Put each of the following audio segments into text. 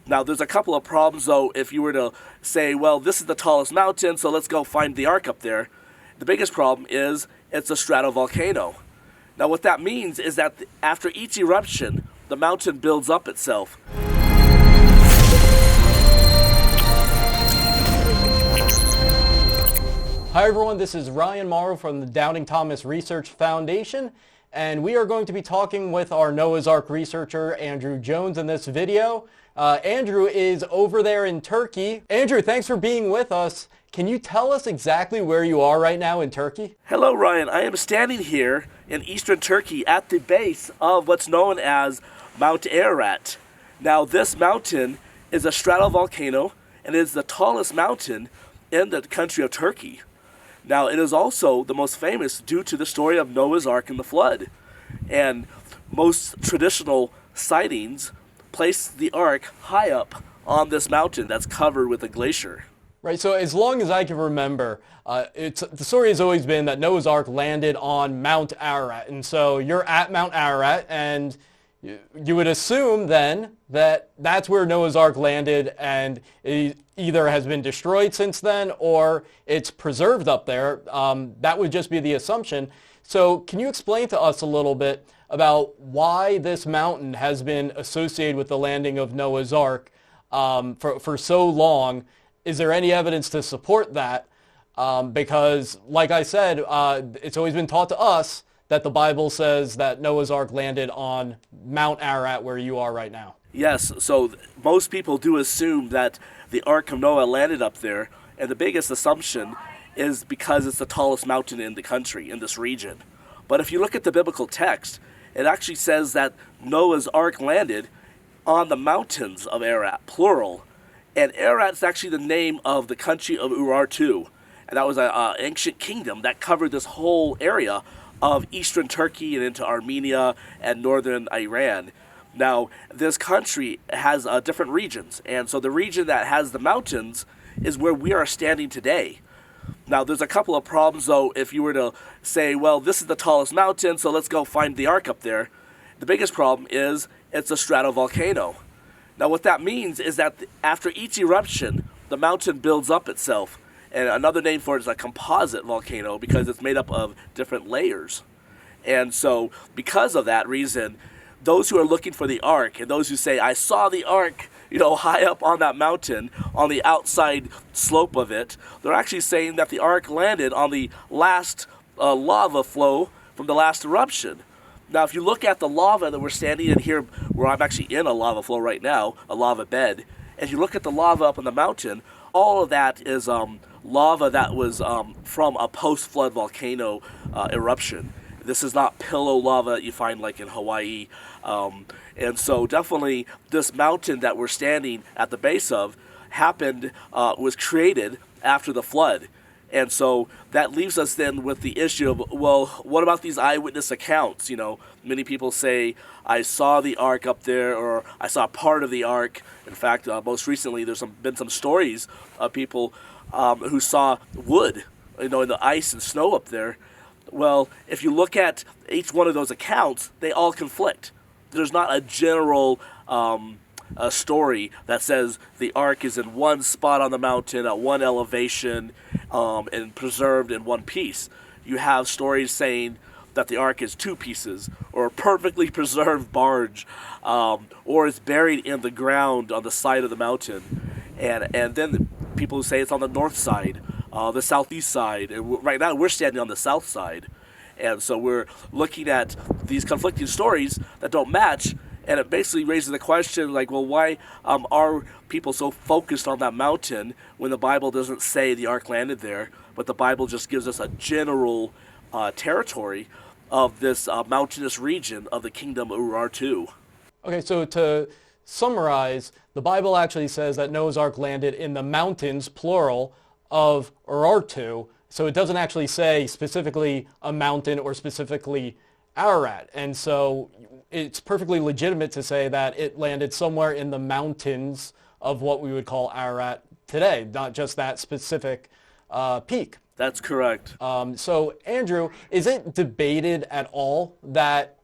Now, there's a couple of problems, though, if you were to say, well, this is the tallest mountain, so let's go find the ark up there. The biggest problem is it's a stratovolcano. Now, what that means is that after each eruption, the mountain builds up itself. Hi everyone, this is Ryan Mauro from the Doubting Thomas Research Foundation, and we are going to be talking with our Noah's Ark researcher, Andrew Jones, in this video. Andrew is over there in Turkey. Andrew, thanks for being with us. Can you tell us exactly where you are right now in Turkey? Hello, Ryan. I am standing here in eastern Turkey at the base of what's known as Mount Ararat. Now, this mountain is a stratovolcano, and it is the tallest mountain in the country of Turkey. Now, it is also the most famous due to the story of Noah's Ark and the flood. And most traditional sightings place the ark high up on this mountain that's covered with a glacier. Right, so as long as I can remember, the story has always been that Noah's Ark landed on Mount Ararat. And so you're at Mount Ararat, and you would assume then that that's where Noah's Ark landed, and it either has been destroyed since then or it's preserved up there. That would just be the assumption. So can you explain to us a little bit about why this mountain has been associated with the landing of Noah's Ark for so long? Is there any evidence to support that? Because, like I said, it's always been taught to us that the Bible says that Noah's Ark landed on Mount Ararat, where you are right now. Yes, so most people do assume that the Ark of Noah landed up there, and the biggest assumption is because it's the tallest mountain in the country, in this region. But if you look at the biblical text, it actually says that Noah's Ark landed on the mountains of Ararat, plural. And Ararat is actually the name of the country of Urartu. And that was an ancient kingdom that covered this whole area of eastern Turkey and into Armenia and northern Iran. Now, this country has different regions. And so the region that has the mountains is where we are standing today. Now, there's a couple of problems, though, if you were to say, well, this is the tallest mountain, so let's go find the ark up there. The biggest problem is it's a stratovolcano. Now, what that means is that after each eruption, the mountain builds up itself. And another name for it is a composite volcano because it's made up of different layers. And so, because of that reason, those who are looking for the ark and those who say, I saw the ark, high up on that mountain, on the outside slope of it, they're actually saying that the ark landed on the last lava flow from the last eruption. Now, if you look at the lava that we're standing in here, where I'm actually in a lava flow right now, a lava bed, and you look at the lava up on the mountain, all of that is lava that was from a post-flood volcano eruption. This is not pillow lava that you find like in Hawaii. And so definitely this mountain that we're standing at the base of was created after the flood. And so that leaves us then with the issue of, well, what about these eyewitness accounts? Many people say, I saw the ark up there, or I saw part of the ark. In fact, most recently there's been some stories of people who saw wood, in the ice and snow up there. Well, if you look at each one of those accounts, they all conflict. There's not a general a story that says the ark is in one spot on the mountain at one elevation and preserved in one piece. You have stories saying that the ark is two pieces, or a perfectly preserved barge, or is buried in the ground on the side of the mountain. And then people who say it's on the north side, the southeast side, and right now we're standing on the south side. And so we're looking at these conflicting stories that don't match. And it basically raises the question, like, well, why are people so focused on that mountain when the Bible doesn't say the ark landed there, but the Bible just gives us a general territory of this mountainous region of the kingdom of Urartu? Okay, so to summarize, the Bible actually says that Noah's Ark landed in the mountains, plural, of Urartu. So it doesn't actually say specifically a mountain or specifically Ararat. And so it's perfectly legitimate to say that it landed somewhere in the mountains of what we would call Ararat today, not just that specific peak. That's correct. So, Andrew, is it debated at all that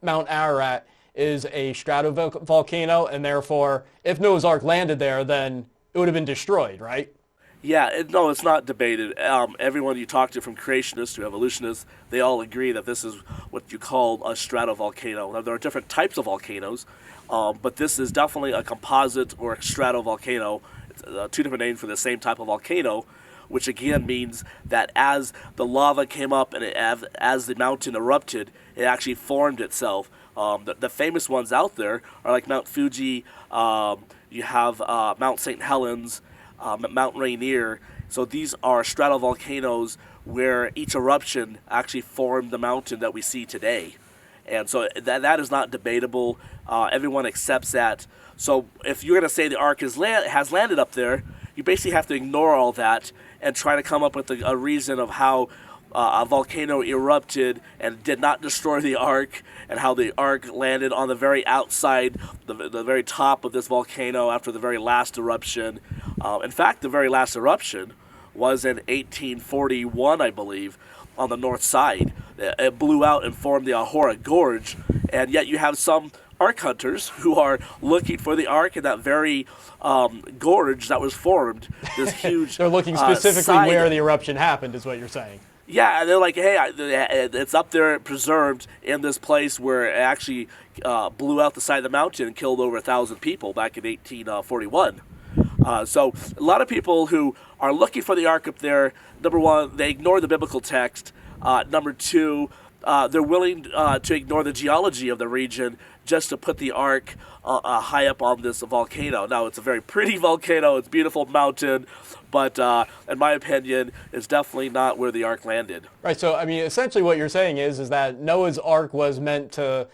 Mount Ararat is a stratovolcano, and therefore, if Noah's Ark landed there, then it would have been destroyed, right? Yeah, no, it's not debated. Everyone you talk to, from creationists to evolutionists, they all agree that this is what you call a stratovolcano. Now, there are different types of volcanoes, but this is definitely a composite or stratovolcano. It's two different names for the same type of volcano, which again means that as the lava came up and as the mountain erupted, it actually formed itself. The famous ones out there are like Mount Fuji, you have Mount St. Helens, Mount Rainier. So these are stratovolcanoes where each eruption actually formed the mountain that we see today. And so that is not debatable. Everyone accepts that. So if you're going to say the Ark has landed up there, you basically have to ignore all that and try to come up with a reason of how a volcano erupted and did not destroy the Ark, and how the Ark landed on the very outside, the very top of this volcano after the very last eruption. In fact, the very last eruption was in 1841, I believe, on the north side. It blew out and formed the Ahora Gorge, and yet you have some Ark hunters who are looking for the Ark in that very gorge that was formed. This huge. They're looking specifically where the eruption happened, is what you're saying. Yeah, and they're like, hey, it's up there preserved in this place where it actually blew out the side of the mountain and killed over 1,000 people back in 1841. So a lot of people who are looking for the Ark up there, number one, they ignore the biblical text. Number two, they're willing to ignore the geology of the region just to put the Ark high up on this volcano. Now, it's a very pretty volcano. It's a beautiful mountain. But in my opinion, it's definitely not where the Ark landed. Right, so I mean, essentially what you're saying is that Noah's Ark was meant to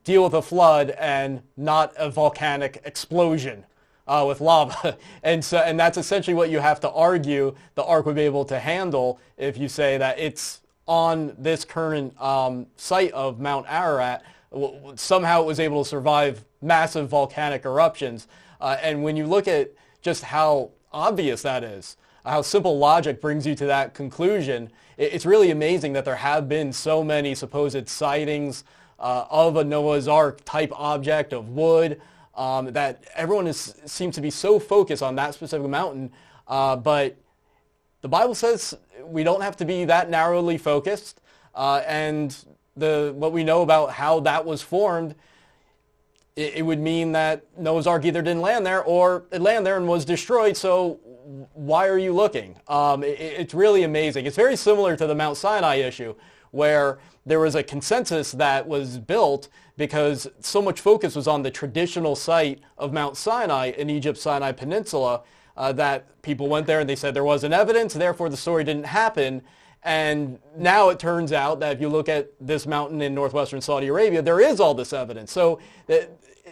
deal with a flood and not a volcanic explosion with lava. And that's essentially what you have to argue the Ark would be able to handle if you say that it's on this current site of Mount Ararat. Somehow it was able to survive massive volcanic eruptions. And when you look at just how obvious that is, how simple logic brings you to that conclusion, it's really amazing that there have been so many supposed sightings of a Noah's Ark type object of wood, that everyone seems to be so focused on that specific mountain. But the Bible says we don't have to be that narrowly focused, and what we know about how that was formed, it would mean that Noah's Ark either didn't land there or it landed there and was destroyed, so why are you looking? It's really amazing. It's very similar to the Mount Sinai issue, where there was a consensus that was built because so much focus was on the traditional site of Mount Sinai in Egypt's Sinai Peninsula, that people went there and they said there wasn't evidence, therefore the story didn't happen. And now it turns out that if you look at this mountain in northwestern Saudi Arabia, there is all this evidence. So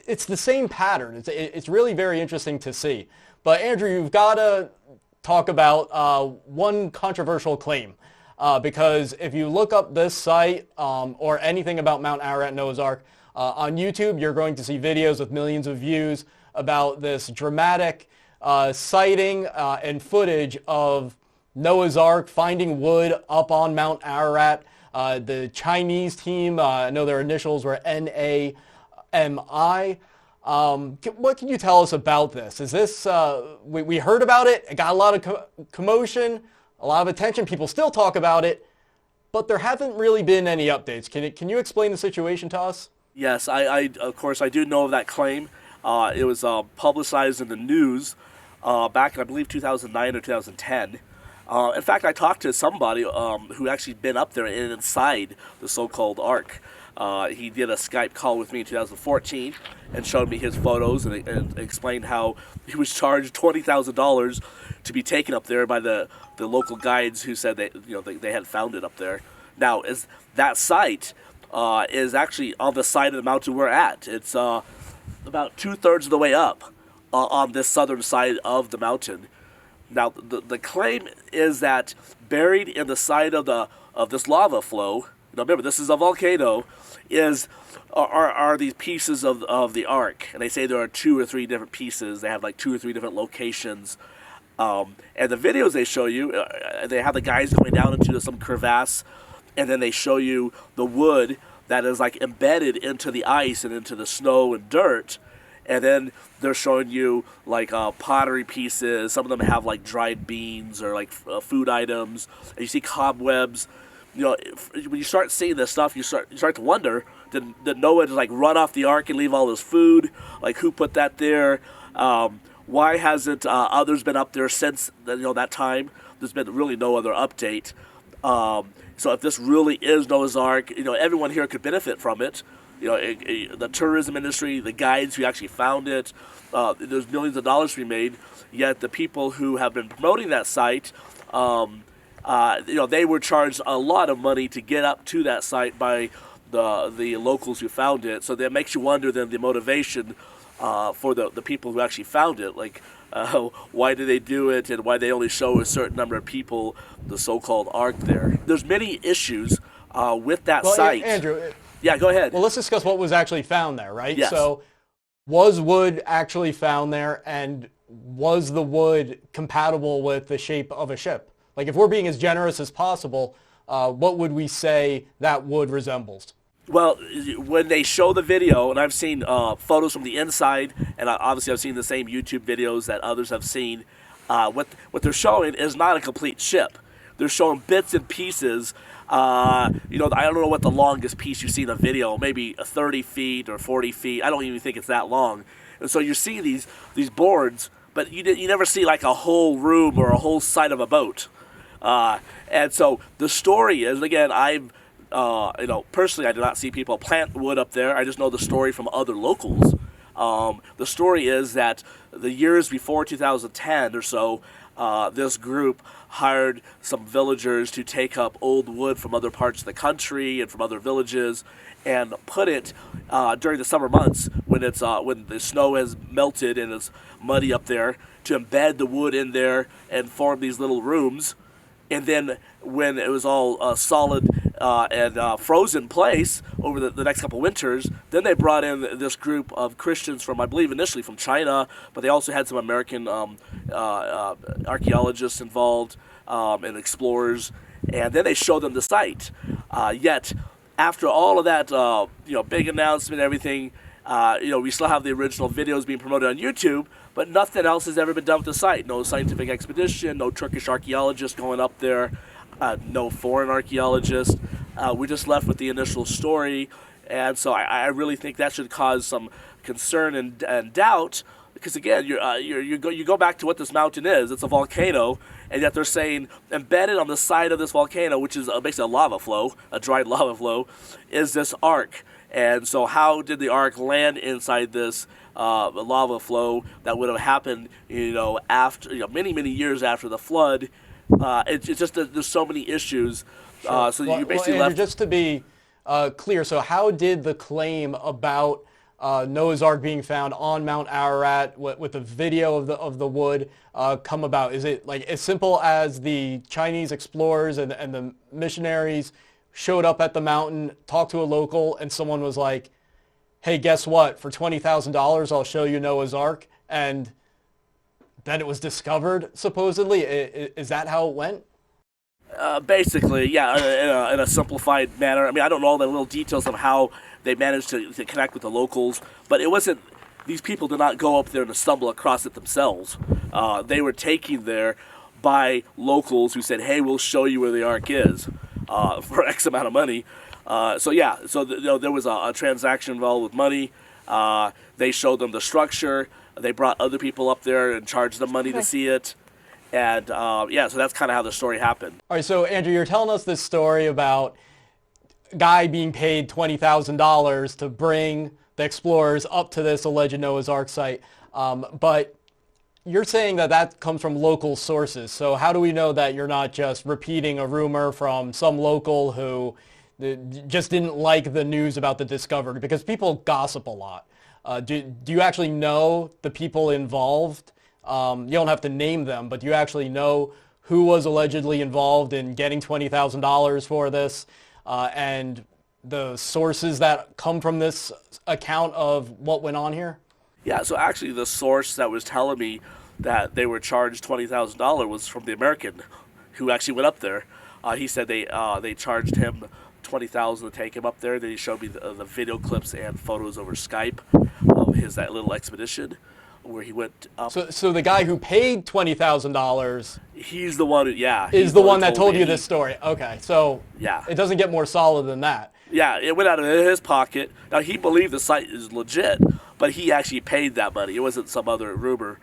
it's the same pattern. It's really very interesting to see. But Andrew, you've got to talk about one controversial claim. Because if you look up this site or anything about Mount Ararat Noah's Ark on YouTube, you're going to see videos with millions of views about this dramatic sighting and footage of Noah's Ark finding wood up on Mount Ararat. The Chinese team, I know their initials were NAMI. What can you tell us about this? Is this, we heard about it, it got a lot of commotion, a lot of attention, people still talk about it, but there haven't really been any updates. Can you explain the situation to us? Yes, I of course, I do know of that claim. It was publicized in the news back, I believe, 2009 or 2010. In fact, I talked to somebody who actually been up there and inside the so-called Ark. He did a Skype call with me in 2014 and showed me his photos and explained how he was charged $20,000 to be taken up there by the local guides who said they had found it up there. Now, that site is actually on the side of the mountain we're at. It's about 2/3 of the way up on this southern side of the mountain. Now, the claim is that buried in the side of this lava flow, remember, this is a volcano, are these pieces of the Ark. And they say there are 2 or 3 different pieces. They have like 2 or 3 different locations. And the videos they show you, they have the guys going down into some crevasse, and then they show you the wood that is like embedded into the ice and into the snow and dirt. And then they're showing you like pottery pieces. Some of them have like dried beans or like food items. And you see cobwebs. You know, when you start seeing this stuff, you start to wonder: did Noah just like run off the ark and leave all this food? Like, who put that there? Why hasn't others been up there since that time? There's been really no other update. So if this really is Noah's Ark, everyone here could benefit from it. The tourism industry, the guides who actually found it, there's millions of dollars to be made. Yet the people who have been promoting that site, they were charged a lot of money to get up to that site by the locals who found it. So that makes you wonder then the motivation for the people who actually found it. Like, why do they do it, and why they only show a certain number of people the so-called ark there. There's many issues with that site. Andrew, yeah, go ahead. Well, let's discuss what was actually found there, right? Yes. So was wood actually found there, and was the wood compatible with the shape of a ship? Like, if we're being as generous as possible, what would we say that wood resembles? Well, when they show the video, and I've seen photos from the inside, and obviously I've seen the same YouTube videos that others have seen, what they're showing is not a complete ship. They're showing bits and pieces. I don't know what the longest piece you see in the video, maybe 30 feet or 40 feet. I don't even think it's that long. And so you see these boards, but you never see like a whole room or a whole side of a boat. And so the story is, again, personally, I did not see people plant wood up there. I just know the story from other locals. The story is that the years before 2010 or so, this group hired some villagers to take up old wood from other parts of the country and from other villages and put it during the summer months when the snow has melted and it's muddy up there, to embed the wood in there and form these little rooms. And then when it was all solid and frozen place over the next couple winters, then they brought in this group of Christians from, I believe, initially from China, but they also had some American archaeologists involved and explorers, and then they showed them the site. Yet, after all of that, big announcement and everything, we still have the original videos being promoted on YouTube, but nothing else has ever been done with the site. No scientific expedition, no Turkish archaeologists going up there, no foreign archaeologists. We're just left with the initial story, and so I really think that should cause some concern and doubt, because again, you go back to what this mountain is. It's a volcano, and yet they're saying embedded on the side of this volcano, which is basically a lava flow, a dried lava flow, is this ark. And so how did the ark land inside this lava flow that would have happened, after many years after the flood? It's just that there's so many issues. Sure. So you basically Andrew, left. just to be clear, so how did the claim about Noah's Ark being found on Mount Ararat with a video of the wood come about? Is it like as simple as the Chinese explorers and the missionaries showed up at the mountain, talked to a local, and someone was like, hey, guess what? For $20,000, I'll show you Noah's Ark, and then it was discovered, supposedly? Is that how it went? Basically, yeah, in a simplified manner. I mean, I don't know all the little details of how they managed to connect with the locals, but it wasn't, these people did not go up there and stumble across it themselves. They were taken there by locals who said, hey, we'll show you where the ark is for X amount of money. There was a transaction involved with money. They showed them the structure. They brought other people up there and charged them money to see it. And so that's kind of how the story happened. All right, so Andrew, you're telling us this story about a guy being paid $20,000 to bring the explorers up to this alleged Noah's Ark site, but you're saying that comes from local sources. So how do we know that you're not just repeating a rumor from some local who just didn't like the news about the discovery? Because people gossip a lot. Do you actually know the people involved? You don't have to name them, but do you actually know who was allegedly involved in getting $20,000 for this, and the sources that come from this account of what went on here? Yeah, so actually the source that was telling me that they were charged $20,000 was from the American who actually went up there. He said they charged him $20,000 to take him up there. Then he showed me the video clips and photos over Skype of that little expedition where he went up. So the guy who paid $20,000 he's the one who, is the one that told you this story. Okay, so yeah, it doesn't get more solid than that. Yeah, it went out of his pocket. Now, he believed the site is legit, but he actually paid that money. It wasn't some other rumor.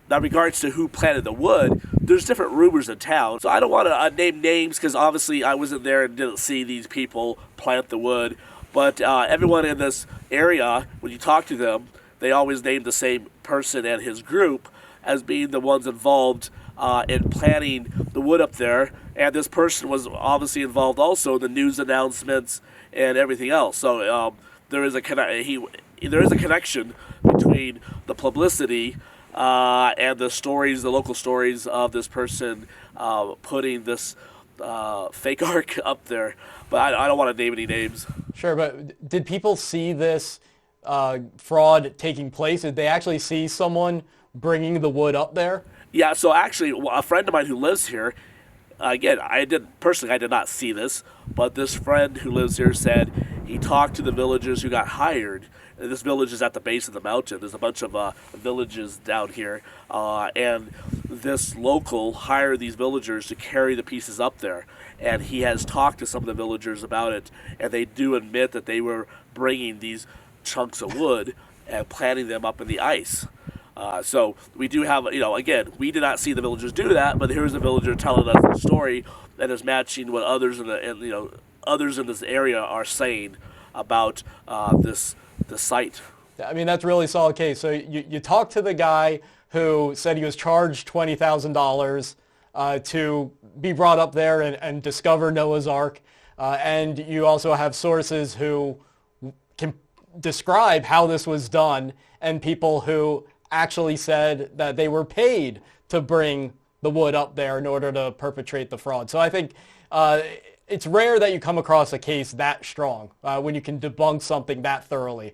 Now, in regards to who planted the wood, there's different rumors in town. So I don't want to name names because obviously I wasn't there and didn't see these people plant the wood. But everyone in this area, when you talk to them, they always name the same person and his group as being the ones involved in planting the wood up there. And this person was obviously involved also in the news announcements and everything else. So there is a connection between the publicity and the stories, the local stories of this person putting this fake ark up there. But I don't want to name any names. Sure, but did people see this fraud taking place? Did they actually see someone bringing the wood up there? Yeah, so actually, a friend of mine who lives here, again, I did not see this, but this friend who lives here said he talked to the villagers who got hired. This village is at the base of the mountain. There's a bunch of villages down here, and this local hired these villagers to carry the pieces up there. And he has talked to some of the villagers about it, and they do admit that they were bringing these chunks of wood and planting them up in the ice. So we do have, again, we did not see the villagers do that, but here's a villager telling us the story that is matching what others others in this area are saying about the site. I mean, that's a really solid case. So you talked to the guy who said he was charged $20,000 to be brought up there and discover Noah's Ark, and you also have sources who can describe how this was done, and people who actually said that they were paid to bring the wood up there in order to perpetrate the fraud. So I think it's rare that you come across a case that strong when you can debunk something that thoroughly.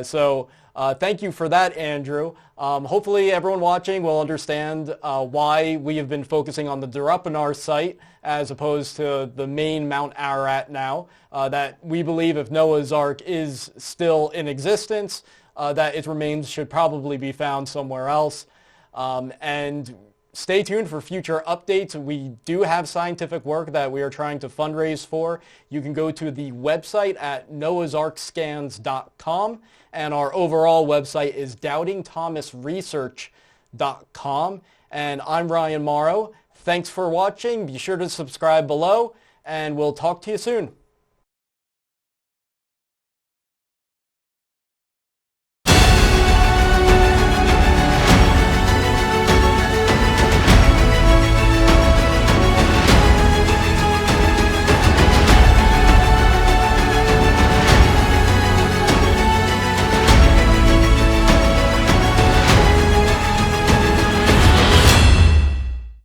So thank you for that, Andrew. Hopefully everyone watching will understand why we have been focusing on the Darupanar site as opposed to the main Mount Ararat now, that we believe if Noah's Ark is still in existence, that its remains should probably be found somewhere else. And stay tuned for future updates. We do have scientific work that we are trying to fundraise for. You can go to the website at noahsarkscans.com, and our overall website is doubtingthomasresearch.com. And I'm Ryan Mauro. Thanks for watching. Be sure to subscribe below, and we'll talk to you soon.